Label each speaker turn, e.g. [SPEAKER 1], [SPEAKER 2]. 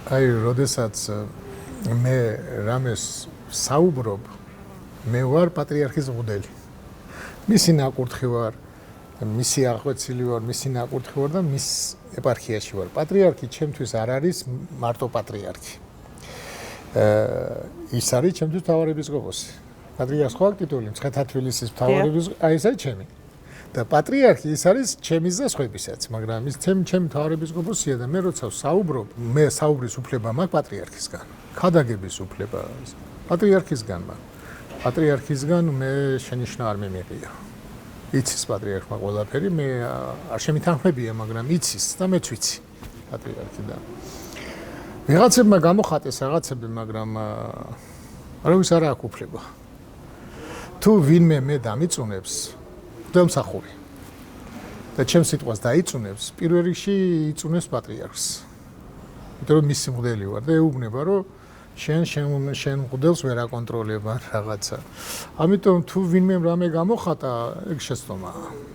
[SPEAKER 1] აი, როდესაც მე რამეს საუბრობ, მე ვარ პატრიარქის მღვდელი. მისი ნაკურთხი ვარ, მისი აღვეცილი ვარ, მისი ნაკურთხი ვარ და მის ეპარქიაში ვარ. პატრიარქი ჩემთვის არ არის მარტო პატრიარქი. ის არის ჩემთვის მთავარეპისკოპოსი. პატრიარქს ხო აკითხული, მცხეთა-თბილისის მთავარეპისკოპოსი, აი ეს არის ჩემი. და პატრიარქი ის არის ჩემის და სხვებისაც, მაგრამ ის ჩემი მთავარეპისკოპოსია და მე როცა საუბრობ, მე საუბრის უფლება მაქვს პატრიარქისგან. ქადაგების უფლება პატრიარქისგან მაქვს. პატრიარქისგან მე შენიშვნა არ მიმიღია. იცის პატრიარქმა ყველაფერი, მე არ შემითანხმებია, მაგრამ იცის და მეც ვიცი პატრიარქიდან. ვიღაცებმა გამოხატეს რაღაცები, მაგრამ არავის არ აქვს უფლება. თუ ვინმე მე დამიწუნებს, მღვდელმსახური და ჩემს სიტყვას დაიწუნებს, პირველ რიგში იწუნებს პატრიარქს. იმიტომ რომ მისი მღვდელი ვარ და ეუბნება, რომ შენ მღვდელს ვერ აკონტროლებარ რაღაცა. ამიტომ თუ ვინმე რამე გამოხატა, ეგ შეცდომაა.